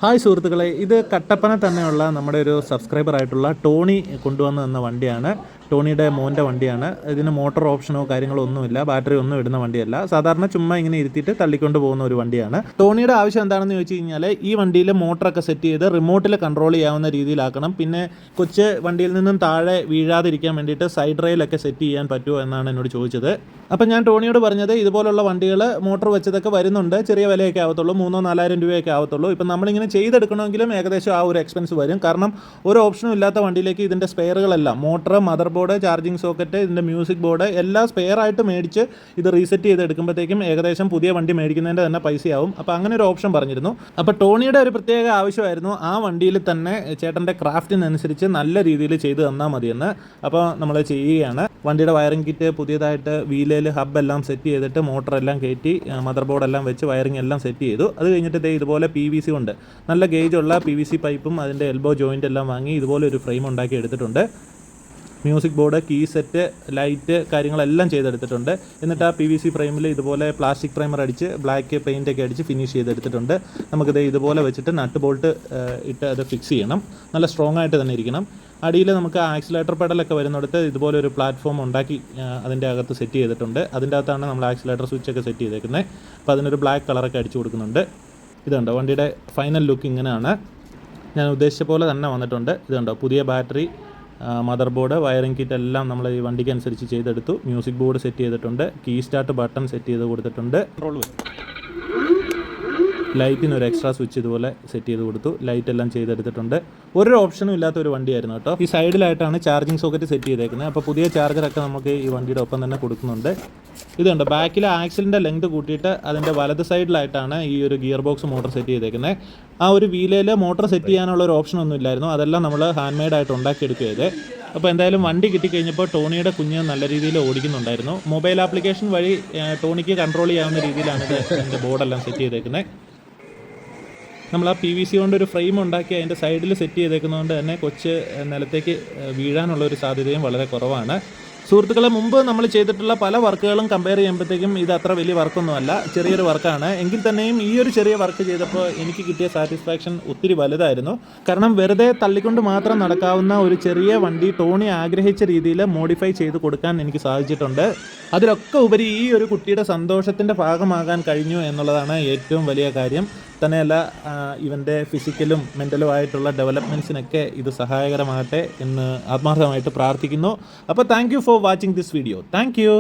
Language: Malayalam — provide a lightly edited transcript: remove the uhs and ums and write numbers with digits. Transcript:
ഹായ് സുഹൃത്തുക്കളെ, ഇത് കട്ടപ്പന തന്നെയുള്ള നമ്മുടെ ഒരു സബ്സ്ക്രൈബറായിട്ടുള്ള ടോണി കൊണ്ടുവന്ന് തന്ന വണ്ടിയാണ്. ടോണിയുടെ മോൻ്റെ വണ്ടിയാണ്. ഇതിന് മോട്ടോർ ഓപ്ഷനോ കാര്യങ്ങളോ ഒന്നുമില്ല, ബാറ്ററി ഒന്നും ഇടുന്ന വണ്ടിയല്ല. സാധാരണ ചുമ്മാ ഇങ്ങനെ ഇരുത്തിയിട്ട് തള്ളിക്കൊണ്ട് പോകുന്ന ഒരു വണ്ടിയാണ്. ടോണിയുടെ ആവശ്യം എന്താണെന്ന് ചോദിച്ചു കഴിഞ്ഞാൽ ഈ വണ്ടിയിൽ മോട്ടറൊക്കെ സെറ്റ് ചെയ്ത് റിമോട്ടിൽ കൺട്രോൾ ചെയ്യാവുന്ന രീതിയിലാക്കണം. പിന്നെ കൊച്ച് വണ്ടിയിൽ നിന്നും താഴെ വീഴാതിരിക്കാൻ വേണ്ടിയിട്ട് സൈഡ് റെയിലൊക്കെ സെറ്റ് ചെയ്യാൻ പറ്റുമോ എന്നാണ് എന്നോട് ചോദിച്ചത്. അപ്പം ഞാൻ ടോണിയോട് പറഞ്ഞത് ഇതുപോലുള്ള വണ്ടികൾ മോട്ടോർ വെച്ചതൊക്കെ വരുന്നുണ്ട്, ചെറിയ വിലയൊക്കെ ആവത്തുള്ളൂ, 3,000-4,000 രൂപയൊക്കെ ആവത്തുള്ളൂ. ഇപ്പം നമ്മളിങ്ങനെ ചെയ്തെടുക്കണമെങ്കിലും ഏകദേശം ആ ഒരു എക്സ്പെൻസ് വരും. കാരണം ഒരു ഓപ്ഷനും ഇല്ലാത്ത വണ്ടിയിലേക്ക് ഇതിൻ്റെ സ്പെയറുകളെല്ലാം motor, mother board, charging socket, ഇതിൻ്റെ മ്യൂസിക് ബോർഡ് എല്ലാം സ്പെയറായിട്ട് മേടിച്ച് ഇത് റീസെറ്റ് ചെയ്തെടുക്കുമ്പോഴത്തേക്കും ഏകദേശം പുതിയ വണ്ടി മേടിക്കുന്നതിൻ്റെ തന്നെ പൈസയാവും. അപ്പോൾ അങ്ങനെ ഒരു ഓപ്ഷൻ പറഞ്ഞിരുന്നു. അപ്പോൾ ടോണിയുടെ ഒരു പ്രത്യേക ആവശ്യമായിരുന്നു ആ വണ്ടിയിൽ തന്നെ ചേട്ടൻ്റെ ക്രാഫ്റ്റിനനുസരിച്ച് നല്ല രീതിയിൽ ചെയ്ത് തന്നാൽ മതിയെന്ന്. അപ്പോൾ നമ്മൾ ചെയ്യുകയാണ്. വണ്ടിയുടെ വയറിംഗ് കിറ്റ് പുതിയതായിട്ട് വീലിൽ ഹബ് എല്ലാം സെറ്റ് ചെയ്തിട്ട് മോട്ടറെല്ലാം കയറ്റി മദർ ബോർഡെല്ലാം വെച്ച് വയറിംഗ് എല്ലാം സെറ്റ് ചെയ്തു. അത് കഴിഞ്ഞിട്ട് ഇതുപോലെ PVC കൊണ്ട് നല്ല ഗേജുള്ള PVC പൈപ്പും അതിൻ്റെ എൽബോ ജോയിൻ്റ് എല്ലാം വാങ്ങി ഇതുപോലെ ഒരു ഫ്രെയിം ഉണ്ടാക്കി എടുത്തിട്ടുണ്ട്. Music board, key set, light കാര്യങ്ങളെല്ലാം ചെയ്തെടുത്തിട്ടുണ്ട്. എന്നിട്ട് ആ PVC ഫ്രെയിമിൽ ഇതുപോലെ പ്ലാസ്റ്റിക് പ്രൈമർ അടിച്ച് ബ്ലാക്ക് പെയിൻ്റൊക്കെ അടിച്ച് ഫിനിഷ് ചെയ്തെടുത്തിട്ടുണ്ട്. നമുക്കിത് ഇതുപോലെ വെച്ചിട്ട് നട്ട് ബോൾട്ട് ഇട്ട് അത് ഫിക്സ് ചെയ്യണം. നല്ല സ്ട്രോങ് ആയിട്ട് തന്നെ ഇരിക്കണം. അടിയിൽ നമുക്ക് ആക്സിലേറ്റർ പെഡലൊക്കെ വരുന്നിടത്ത് ഇതുപോലെ ഒരു പ്ലാറ്റ്ഫോം ഉണ്ടാക്കി അതിൻ്റെ അകത്ത് സെറ്റ് ചെയ്തിട്ടുണ്ട്. അതിൻ്റെ അകത്താണ് നമ്മൾ ആക്സിലേറ്റർ സ്വിച്ചൊക്കെ സെറ്റ് ചെയ്തേക്കുന്നത്. അപ്പോൾ അതിനൊരു ബ്ലാക്ക് കളറൊക്കെ അടിച്ചു കൊടുക്കുന്നുണ്ട്. ഇതുണ്ടോ വണ്ടിയുടെ ഫൈനൽ ലുക്ക് ഇങ്ങനെയാണ്. ഞാൻ ഉദ്ദേശിച്ച പോലെ തന്നെ വന്നിട്ടുണ്ട്. ഇതുണ്ടോ പുതിയ battery, mother board, wiring kit എല്ലാം നമ്മൾ ഈ വണ്ടിക്ക് അനുസരിച്ച് ചെയ്തെടുത്തു. മ്യൂസിക് ബോർഡ് സെറ്റ് ചെയ്തിട്ടുണ്ട്. കീ സ്റ്റാർട്ട് ബട്ടൺ സെറ്റ് ചെയ്ത് കൊടുത്തിട്ടുണ്ട്. ലൈറ്റിന് ഒരു എക്സ്ട്രാ സ്വിച്ച് ഇതുപോലെ സെറ്റ് ചെയ്ത് കൊടുത്തു. ലൈറ്റ് എല്ലാം ചെയ്തെടുത്തിട്ടുണ്ട്. ഒരു ഓപ്ഷനും ഇല്ലാത്ത ഒരു വണ്ടിയായിരുന്നു കേട്ടോ. ഈ സൈഡിലായിട്ടാണ് ചാർജിങ് സോക്കറ്റ് സെറ്റ് ചെയ്തേക്കുന്നത്. അപ്പോൾ പുതിയ ചാർജറൊക്കെ നമുക്ക് ഈ വണ്ടിയുടെ ഒപ്പം തന്നെ കൊടുക്കുന്നുണ്ട്. ഇതുണ്ട് ബാക്കിലെ ആക്സിലിൻ്റെ ലെങ്ത് കൂട്ടിയിട്ട് അതിൻ്റെ വലത് സൈഡിലായിട്ടാണ് ഈ ഒരു ഗിയർ ബോക്സ് മോട്ടർ സെറ്റ് ചെയ്തേക്കുന്നത്. ആ ഒരു വീലയിൽ മോട്ടർ സെറ്റ് ചെയ്യാനുള്ള ഒരു ഓപ്ഷനൊന്നും ഇല്ലായിരുന്നു. അതെല്ലാം നമ്മൾ ഹാൻഡ് മെയ്ഡായിട്ട് ഉണ്ടാക്കിയെടുക്കുകയത്. അപ്പോൾ എന്തായാലും വണ്ടി കിട്ടിക്കഴിഞ്ഞപ്പോൾ ടോണിയുടെ കുഞ്ഞ് നല്ല രീതിയിൽ ഓടിക്കുന്നുണ്ടായിരുന്നു. മൊബൈൽ ആപ്ലിക്കേഷൻ വഴി ടോണിക്ക് കൺട്രോൾ ചെയ്യാവുന്ന രീതിയിലാണ് ഇതിൻ്റെ ബോർഡെല്ലാം സെറ്റ് ചെയ്തേക്കുന്നത്. നമ്മൾ ആ PVC കൊണ്ട് ഒരു ഫ്രെയിം ഉണ്ടാക്കി അതിൻ്റെ സൈഡിൽ സെറ്റ് ചെയ്തേക്കുന്നതുകൊണ്ട് തന്നെ കൊച്ച് നിലത്തേക്ക് വീഴാനുള്ള ഒരു സാധ്യതയും വളരെ കുറവാണ്. സുഹൃത്തുക്കളെ, മുമ്പ് നമ്മൾ ചെയ്തിട്ടുള്ള പല വർക്കുകളും കമ്പയർ ചെയ്യുമ്പോഴത്തേക്കും ഇത് അത്ര വലിയ വർക്കൊന്നുമല്ല, ചെറിയൊരു വർക്കാണ്. എങ്കിൽ തന്നെയും ഈ ഒരു ചെറിയ വർക്ക് ചെയ്തപ്പോൾ എനിക്ക് കിട്ടിയ സാറ്റിസ്ഫാക്ഷൻ ഒത്തിരി വലുതായിരുന്നു. കാരണം വെറുതെ തള്ളിക്കൊണ്ട് മാത്രം നടക്കാവുന്ന ഒരു ചെറിയ വണ്ടി ടോണി ആഗ്രഹിച്ച രീതിയിൽ മോഡിഫൈ ചെയ്ത് കൊടുക്കാൻ എനിക്ക് സാധിച്ചിട്ടുണ്ട്. അതിലൊക്കെ ഉപരി ഈ ഒരു കുട്ടിയുടെ സന്തോഷത്തിൻ്റെ ഭാഗമാകാൻ കഴിഞ്ഞു എന്നുള്ളതാണ് ഏറ്റവും വലിയ കാര്യം. തന്നെയല്ല, ഇവൻ്റെ ഫിസിക്കലും മെൻ്റലും ആയിട്ടുള്ള ഡെവലപ്മെൻറ്റ്സിനൊക്കെ ഇത് സഹായകരമാകട്ടെ എന്ന് ആത്മാർത്ഥമായിട്ട് പ്രാർത്ഥിക്കുന്നു. അപ്പോൾ thank you for watching this video. Thank you.